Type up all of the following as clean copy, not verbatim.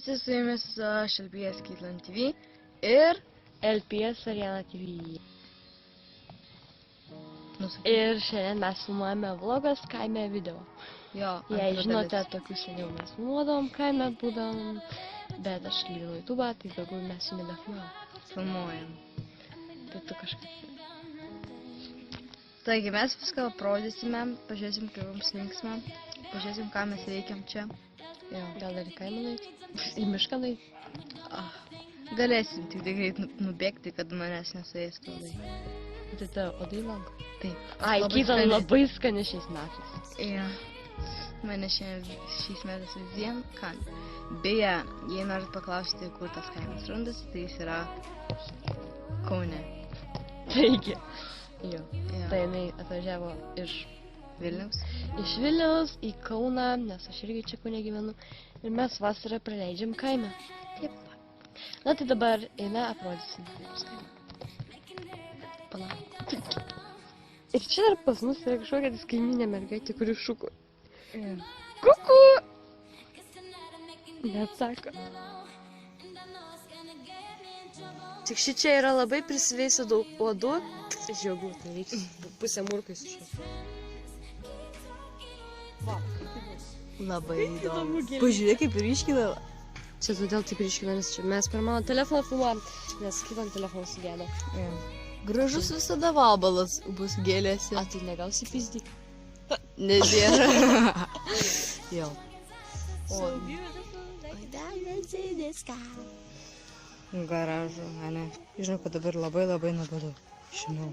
Su jumis aš LPS Kitlan TV ir LPS Ariana TV. Ir šiandien mes filmuojame vlogas kaime video. jo, Jei žinote, tokius seniau mes filmuodavom kaime būdavom, bet aš lyginu YouTube'ą, tai daugiau mes jų filmuojam. Tai tu kažkaip. Taigi mes viską parodysime, pažiūrėsim, kaip mums linksma, pažiūrėsim, ką mes veikiam čia. Jo, gal dar į kaimą nueiti? Į mišką nueiti? Galėsim tik greit nubėgti, kad manęs nesuėstų odai. Tai ta odai lanko? Taip. Ai, Kitlan labai skani šiais metais. Jo. Mane šiais metais vien kan. Beje, jei norit paklausti, kur tas kaimas randasi, tai jis yra Kaune. Taigi. Jo. Jo. Tai jinai atvažiavo iš Vilniaus. Iš Vilniaus į Kauną, nes aš irgi čia Kaune gyvenu. Ir mes vasarą praleidžiam kaime. Taip. Na tai dabar eime aprodysim. Palauk. Ir čia dar pas mus yra kažkokia kaiminė mergaitė, kuri šūko. Kuku! Neatsako. Tik šičia yra labai prisiveisę daug uodų. Žiogų, tai reikia pusę murkai sušėti. Labai įdomu. Pažiūrėk, kaip ir iškydavo. Čia todėl taip ryškina, nes čia mes per mano telefoną filmuojam, nes Kitlan telefonas sugėdo. Gražus visada vabalas bus gėlėse. A, tai negausi pizdy? Nedėra. Jo. Garažu, ane. Žinau, kad dabar labai nuobodu. Žinau.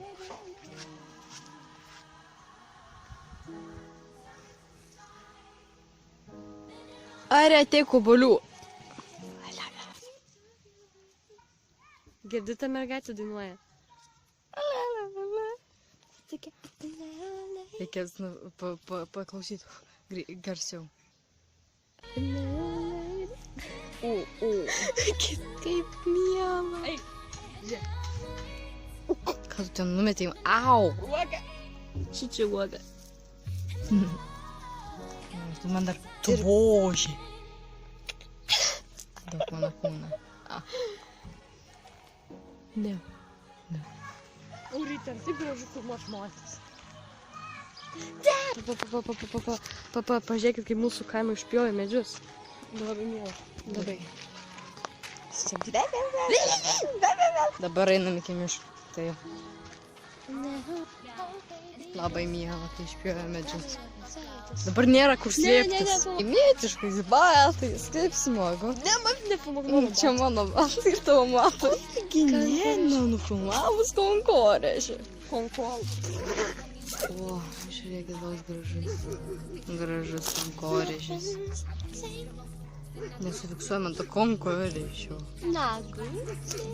Ar ateik obuolių? Girdite, mergaitė dainuoja. Reikės paklausyti garsiau. Kaip miela. Ką tu ten numetėjai? Au! Šičia uoga. Tu man dar tuvoži. Daug mano kūną. Ne. Ryte, ar taip gražu filmuot moteris? Pažiūrėkit, kaip mūsų kaimą išpjovė medžius. Labai miela. Labai. Dabar einam iki miško. Tai labai miela, tai išpjovė medžius. Dabar nėra kur slėptis. Imietiškais batais, kaip smagu. Ne, man nefilmuok. Čia mano batai ir tavo matai. Ne, nufilmavus konkorėžį. O, žiūrėkit, vos gražus. Gražus konkorėžis. Nesufiksuojam ant to konkorėžio. Negučiai.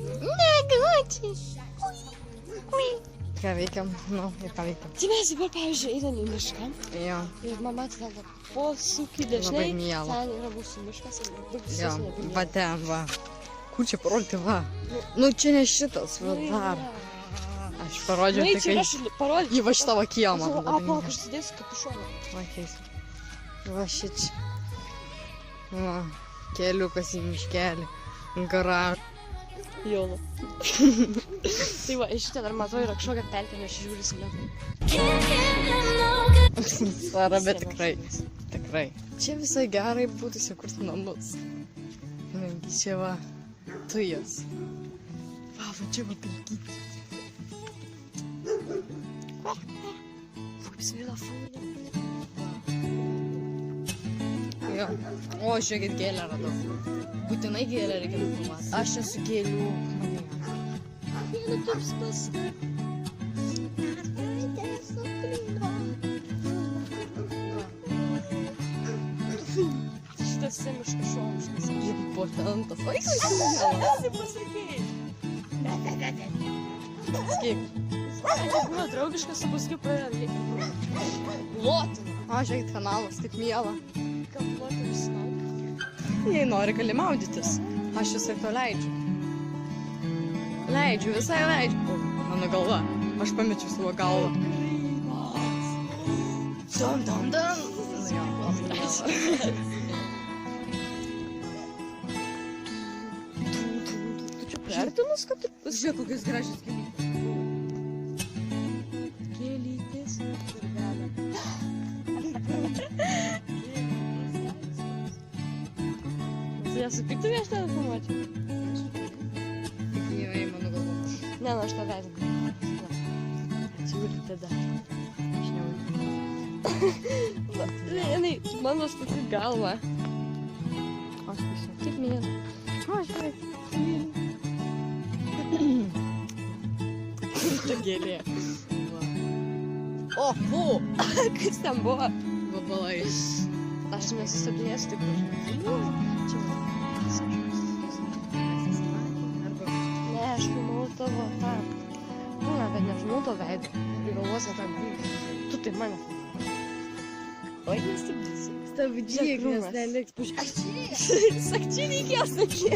Ką veikiam? Nu, ir ką veikiam? Tai mes dabar, pavyzdžiui, einam į mišką. Jo. Ir mama ten posūkį dažnai. Labai miela. Ten yra mūsų miškas ir daug Jo, visas labai miela. va ten, va. Kur čia parodyti, va? Nu, čia ne šitas, va dar. Aš parodžiau Nu, tik, čia aš parodžiu. į va šitą va kiemą. Palauk, aš sudėsiu kapišoną. Va, keista. Va šičia. Va, keliukas į miškelį. Garažą. Jono. Tai va, iš čia dar matau yra kažkokia pelkė, nes žiūri saulėtai. Sara, bet tikrai. Tikrai. Čia visai gerai būtų įsikurti namus. Negi čia va, tujas. Va, čia va pelkytė. Jo. O, žiūrėkit, gėlę radau. Būtinai gėlę reikia nufilmuoti. Aš esu gėlių. Šitas semiškas šomiškas. Impotentas. Oi, kaip Pasakėjai. Skip. Čia buvo draugiškas, o paskui pradėjo lotina. O, žiūrėkit, kanalas, kaip miela. Gal lotina visnau? Jei nori, gali maudytis. Aš visai to leidžiu. Leidžiu, visai leidžiu. O, mano galva. Aš pamečiau savo galvą. Dum, dum, dum. įvertinus, kad taip Žiūrėk, kokios gražios gėlytės. Gėlytės. Tu nesupyktum aš tave filmuoti? Tik neįvai mano galvo. Ne, nu aš tave vedu. Atsiūrį tada. Aš nevaidinu. Jinai mano stati galvą. Aš visą. Kaip mėna. O, žiūrėk. Ta gėlė. Va. O, fu! Kas ten buvo? Vabalai. Aš nesustabdinėsiu taip dažnai. Čia arba Ne, aš filmavau tavo tą. Būna, kad nefilmavau to veidą. Ir galvos, kad tu tai mane filmavai. Oi, nestabdysi. stabdyk, nes krūmas. neliks. Sakčiai reikėjo sakyti.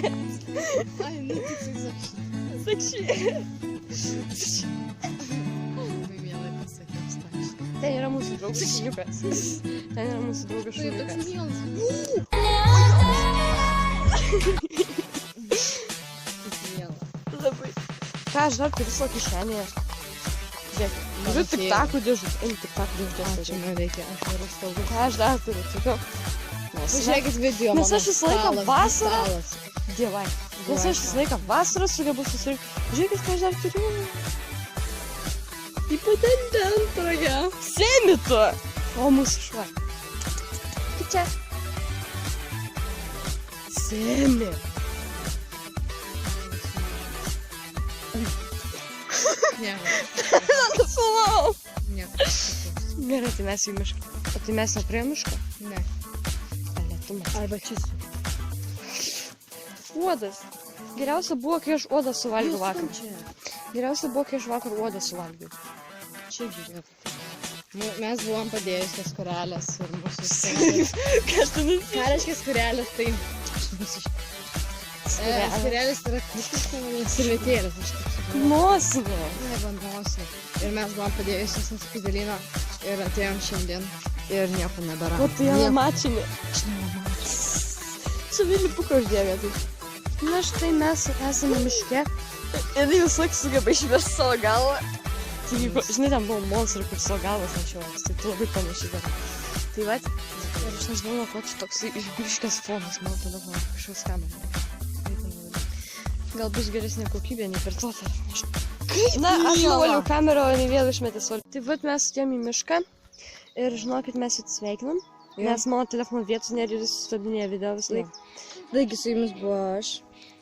Ai, nu tik sakšy. Sakčiai. Labai mielai pasakiau, stakšy. Ten yra mūsų draugas šuniukas. Ten yra mūsų draugas Tai toks šuniukas. mielas. Miela. Labai. Ką aš dar turiu savo kišenėje? Žiūrėk, turiu tik takų dėžutę. Einu tik takų dėžutę. Ačiū, man reikia, aš noriu stalų. Ką aš dar turiu? Tokiu. Pažiūrėkit video, Nes mano aš visą laiką stalas, vasarą- stalas. Dievai. Nes aš visą laiką vasarą sugebu susirinkti. Žiūrėkit, ką aš dar turiu. Ypatingai antroje. Sėmi tu! O mūsų šuo. Kaip čia? Sėmi. Ne, Nufilmavau. ne. Gerai, tai mes į mišką. O tai mes ne prie miško? Ne. Lietumas. Arba čia. Uodas. Geriausia buvo, kai aš uodą suvalgiau vakar. Čia. Geriausia buvo, kai aš vakar uodą suvalgiau. Čia žiūrėk. Mes buvom padėjusios skurelės ir mūsų stengiasi. Kas tu nusi? Ką reiškia skurelės? Tai skurelės yra kažkas servetėlės, aš taip suprantu. Nosinė. Ne, bandosi. Ir mes buvom padėjusios ant skudelyno ir atėjom šiandien ir nieko nebėra. O tai yra mačinė. Aš nematau. Čia vėlipuko uždėgė. Na štai mes esame miške. Ir jūs laik sugeba išvesti savo galvą. Tai vyko, žinai, ten buvo monstrai, kur savo galvas nešiojas. Tai tu labai panašiai dar. Tai va, ir aš nežinau, nuo ko čia toks išbliškęs fonas, man tada buvo kažkoks kamera. Gal bus geresnė kokybė nei per to. Na, aš nuvaliau kamerą, o ne vėl išmetė savo. Tai va, mes atėjom į mišką ir žinokit, mes atsisveikinam. Nes mano telefono vietos nėra ir jis sustabdinėja video visą laiką. Taigi su jumis buvo aš.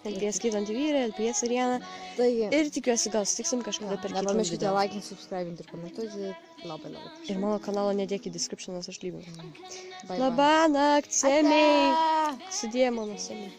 LPS skaitant vyrą, LPS Ariana. Taigi. Ir tikiuosi, gal sutiksim kažkada per kitą Nepamirškite video. laikinti, subscribinti ir komentuoti. Labai labai. Ir mano kanalą nedėk į description'as, aš lygiu. Bye, Labą naktį, semiai. bye. Sudėjo mano semiai.